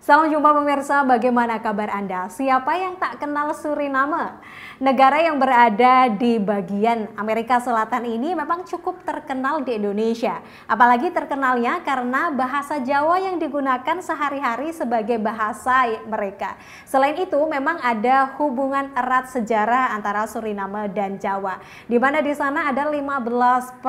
Salam jumpa pemirsa, bagaimana kabar Anda? Siapa yang tak kenal Suriname? Negara yang berada di bagian Amerika Selatan ini memang cukup terkenal di Indonesia. Apalagi terkenalnya karena bahasa Jawa yang digunakan sehari-hari sebagai bahasa mereka. Selain itu memang ada hubungan erat sejarah antara Suriname dan Jawa. Di mana di sana ada 15%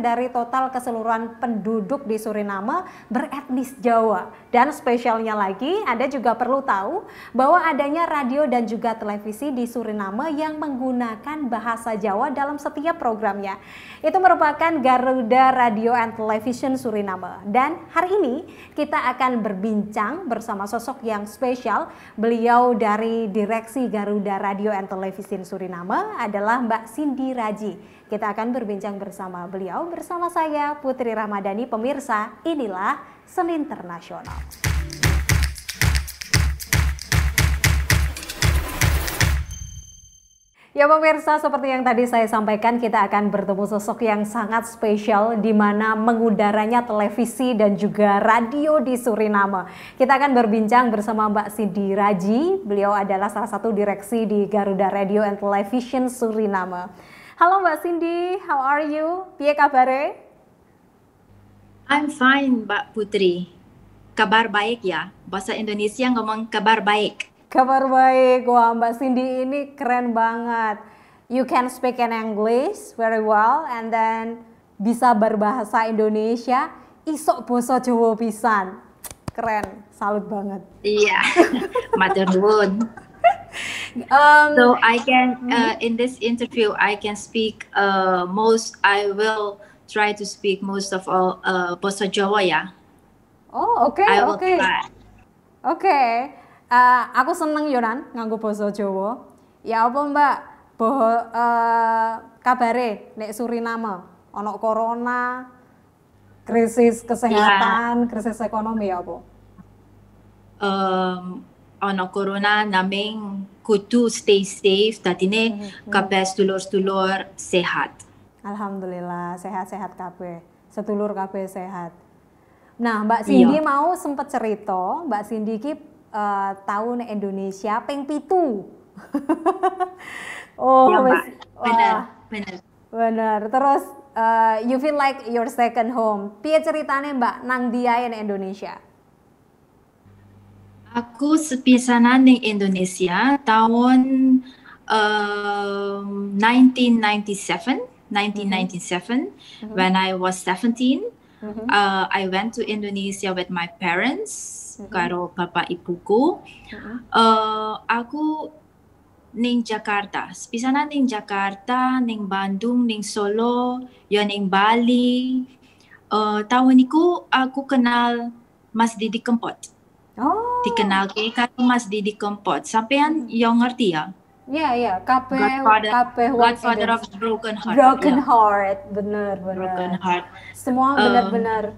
dari total keseluruhan penduduk di Suriname beretnis Jawa. Dan spesialnya lagi, Anda juga perlu tahu bahwa adanya radio dan juga televisi di Suriname yang menggunakan bahasa Jawa dalam setiap programnya. Itu merupakan Garuda Radio and Television Suriname. Dan hari ini kita akan berbincang bersama sosok yang spesial. Beliau dari Direksi Garuda Radio and Television Suriname adalah Mbak Cindy Raji. Kita akan berbincang bersama beliau, bersama saya Putri Ramadhani. Pemirsa, inilah Senin Internasional. Ya pemirsa, seperti yang tadi saya sampaikan, kita akan bertemu sosok yang sangat spesial di mana mengudaranya televisi dan juga radio di Suriname. Kita akan berbincang bersama Mbak Cindy Raji. Beliau adalah salah satu direksi di Garuda Radio and Television Suriname. Halo Mbak Cindy, how are you? Piye kabare? I'm fine, Mbak Putri. Kabar baik ya. Bahasa Indonesia ngomong kabar baik. Kabar baik. Wah, Mbak Cindy ini keren banget. You can speak in English very well and then bisa berbahasa Indonesia, isok basa Jawa pisan. Keren, salut banget. Iya, matur nuwun. So I can in this interview I can speak I will try to speak most of all bahasa Jawa ya. Oh, oke. I will try. Oke. Aku seneng Yonan nganggo basa Jawa. Ya apa Mbak? Kabare nek Suriname ana corona, krisis kesehatan, krisis ekonomi ya apa? Ana corona naming kudu stay safe dadine kabeh sedulur-sedulur sehat. Alhamdulillah sehat-sehat kabeh. Sedulur kabeh sehat. Nah, Mbak Cindy mau sempet cerita, Mbak Cindy ki tahu nek Indonesia ping 7. Oh, ya, Mbak. Bener. Terus you feel like your second home. Piye ceritane Mbak nang ndi ae nek Indonesia? Aku sepisanan di Indonesia tahun 1997 when I was 17. I went to Indonesia with my parents, karo bapak ibuku. Aku ning Jakarta, sepisanan ning Jakarta, ning Bandung, ning Solo, ya ning Bali. Tahun iku aku kenal Mas Didi Kempot. Oh. Dikenal karo Mas Didi Kempot. Sampean yang ngerti ya? Iya, Godfather of Broken Heart. Broken Heart, bener. Broken Heart. Semua benar-benar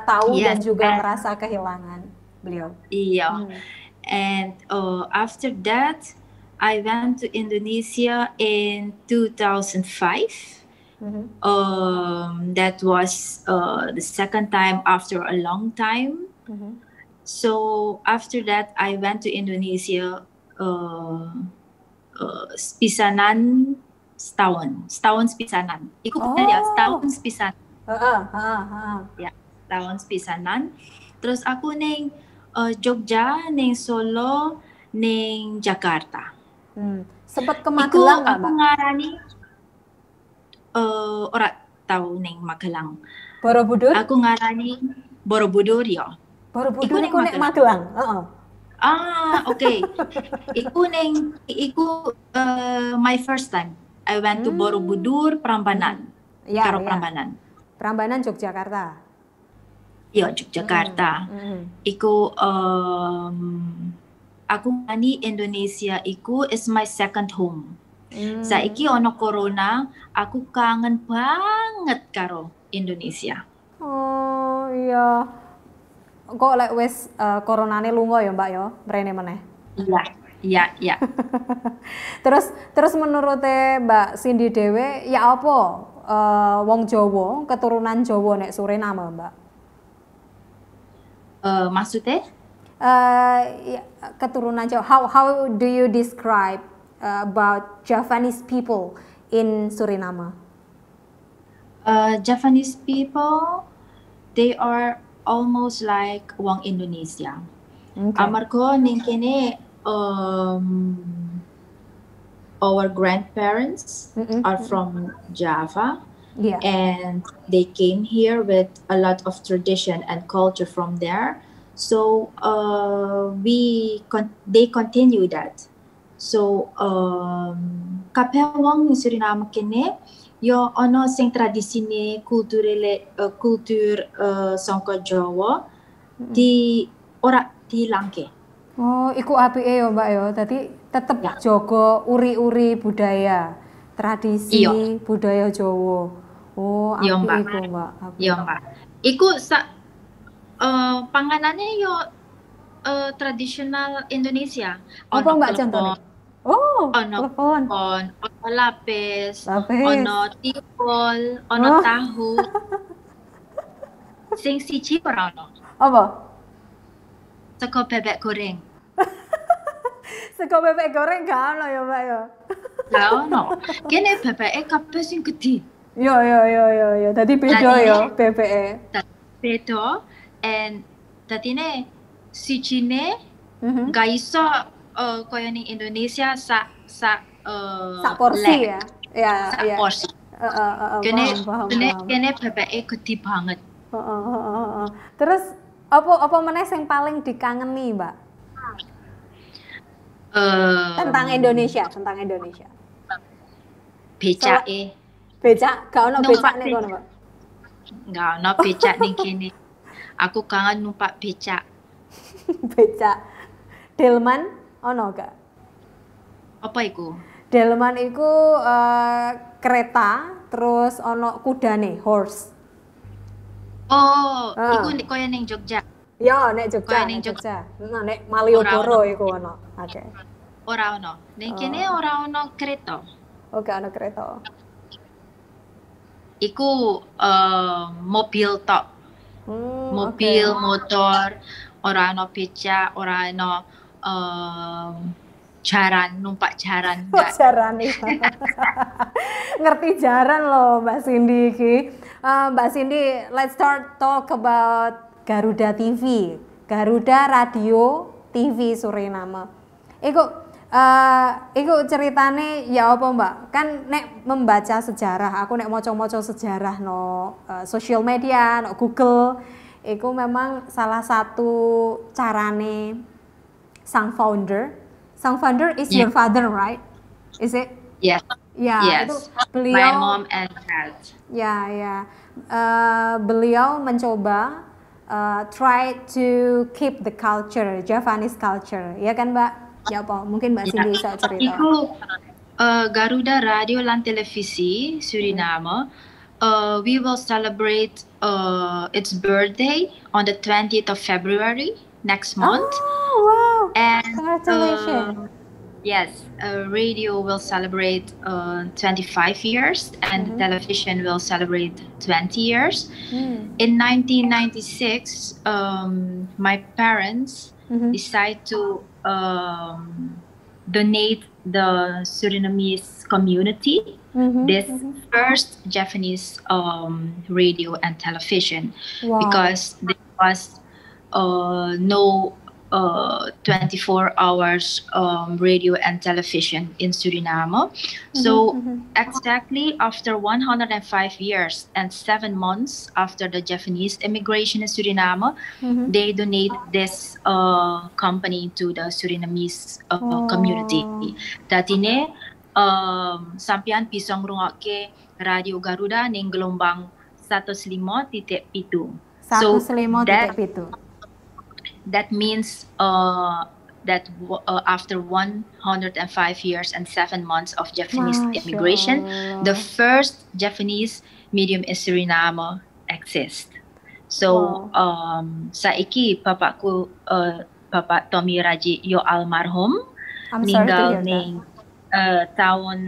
tahu dan juga merasa kehilangan beliau. Iya. And after that, I went to Indonesia in 2005. That was the second time after a long time. So after that, I went to Indonesia sepisanan setahun sepisanan. Iku ya setahun sepisanan. Ya, setahun sepisanan. Terus aku ning Jogja, ning Solo, ning Jakarta. Sempat ke Magelang nggak, Mbak? Aku ngarani ora tahu ning Magelang. Borobudur? Aku ngarani Borobudur ya. Borobudur iku nek Magelang. Okay. Iku my first time. I went to Borobudur, Prambanan. Karo Prambanan. Prambanan Yogyakarta. Iya, Yogyakarta. Iku aku ngani Indonesia iku is my second home. Saiki ono corona, aku kangen banget karo Indonesia. Oh iya. Kok lek wis coronane lunga ya Mbak ya, mrene meneh. Iya. Terus menurut Mbak Cindy dhewe ya apa wong Jawa, keturunan Jawa nek Suriname, Mbak? Maksudnya? keturunan Jawa. How do you describe about Javanese people in Suriname? Javanese people, they are almost like wong Indonesia. Okay. Amarga ning kene our grandparents are from Java. Yeah. And they came here with a lot of tradition and culture from there. So they continue that. So kabeh wong ning Suriname kene yo ono sing tradisine kultur saka Jawa di ora dilangke. Oh, iku apike yo Mbak yo. Dadi tetep Ya. jaga uri-uri budaya, tradisi Iya. budaya Jawa. Oh, Iya, apik Mbak. iku Mbak. Apik. Iya, Mbak. Iku panganannya yo tradisional Indonesia. Apa Ono Mbak klepon, contohnya? Oh, ono telepon. ono lapis, Lapis. ono tiwul, ono Oh. tahu. Sing siji ora ono. Apa? Sego bebek goreng. Sego bebek goreng gak ono ya Mbak ya. Lah ono. Kene bebeke kabeh sing gedhe. Yo. Dadi beda Tadi- ya bebeke. Beda and dadine sijine Mhm. gak iso koyo ning Indonesia sak Sak porsi ya. Ya, sak ya. porsi. Paham. Kene bebeke gede banget. Terus apa meneh sing paling dikangeni, Mbak? Tentang Indonesia. Becake Becak, gak ono Numpak becak nih kono, Mbak. enggak ono becak ning kene. Aku kangen numpak becak. Becak. Delman ono gak? Apa iku? Delman iku kereta, terus ono kudane, horse. Oh, Ah. iku koyo ning Jogja. Ya, nek Jogja, Koyo ning Nah, nek Malioboro Ora ono. iku ono. Oke. Ora ono. Ning kene ora ono kereta. Oke, ono kereta. Iku mobil tok. Mobil, oke. motor, ora ono becak, ora ono jaran, numpak jaran enggak. Jaran iki. Ngerti jaran loh Mbak Cindy iki. Mbak Cindy, let's talk about Garuda TV. Garuda Radio TV Suriname. Iku ceritane ya apa Mbak? Kan nek membaca sejarah, aku nek maca-maca sejarah no social media, no Google, iku memang salah satu carane sang founder is your father, right? Is it? Yes. Ya, Yes. itu My beliau mom and dad. ya. Beliau mencoba try to keep the culture, Javanese culture. Ya kan, Mbak? Ya apa? Mungkin Mbak Cindy bisa cerita. Iku Garuda Radio lan Televisi Suriname. We will celebrate its birthday on the 20th of February next month. Oh, wow. And Congratulations. yes, radio will celebrate 25 years and television will celebrate 20 years. In 1996, my parents decided to donate the Surinamese community this first Japanese radio and television. Wow. Because there was no 24 hours radio and television in Suriname. So exactly after 105 years and 7 months after the Japanese immigration in Suriname, they donate this company to the Surinamese community. Datine sampean bisa ngrungokke Radio Garuda ning gelombang 105.7. 105.7. That means that after 105 years and 7 months of Japanese Masya immigration, Allah. the first Japanese medium in Suriname exists. So saiki bapakku Bapak Tommy Raji yo almarhum I'm sorry to ninggal hear that. ning tahun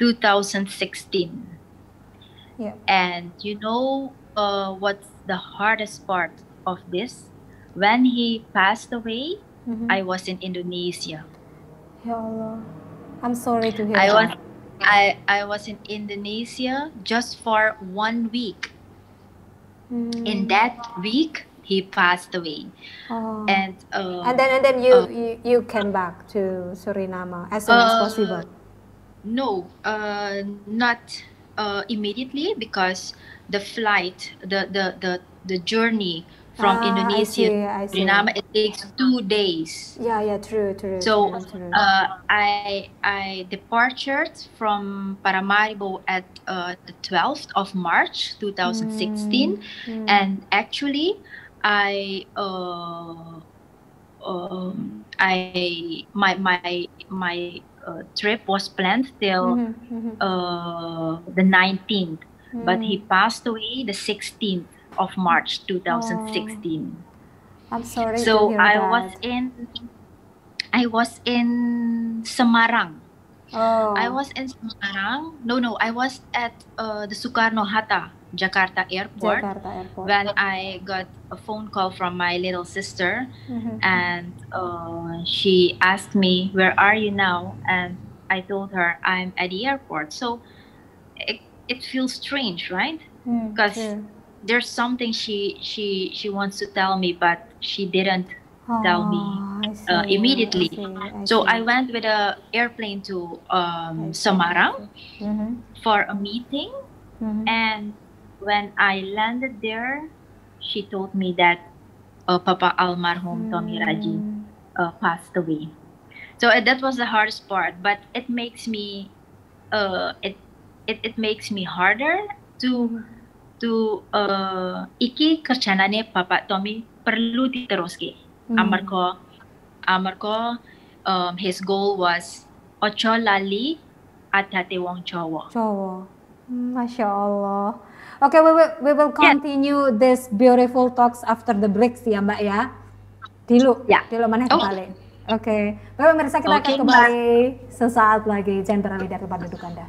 2016. Yeah. And you know the hardest part of this. When he passed away, I was in Indonesia. Ya Allah, I'm sorry to hear I was that. I was in Indonesia just for 1 week. In that week, he passed away, Oh. and then you came back to Suriname as soon as possible. No, not immediately, because the flight, the journey from Indonesia I to see. Suriname, it takes 2 days. Yeah, true. So True. I departed from Paramaribo at the 12th of March 2016, and actually my trip was planned till the 19th, but he passed away the 16th of March 2016. I'm sorry to So hear I that. I was in Semarang. Oh. I was in Semarang. No, I was at the Soekarno-Hatta, Jakarta Airport, when I got a phone call from my little sister, and she asked me, "Where are you now?" And I told her I'm at the airport. So it feels strange, right? Because there's something she wants to tell me, but she didn't tell me immediately. So I went with an airplane to Semarang for a meeting, and when I landed there, she told me that Papa almarhum Tommy Raji passed away. So that was the hardest part, but it makes me it makes me harder to iki kerjanane Bapak Tommy perlu diteruske. Amarga his goal was ojo lali adate wong Jawa. Masya Allah. Okay, we will continue this beautiful talks after the breaks ya Mbak ya. Dulu mana kembali. Oke. Bapak pemirsa, kita akan kembali sesaat lagi. Jangan beralih dari tempat duduk Anda.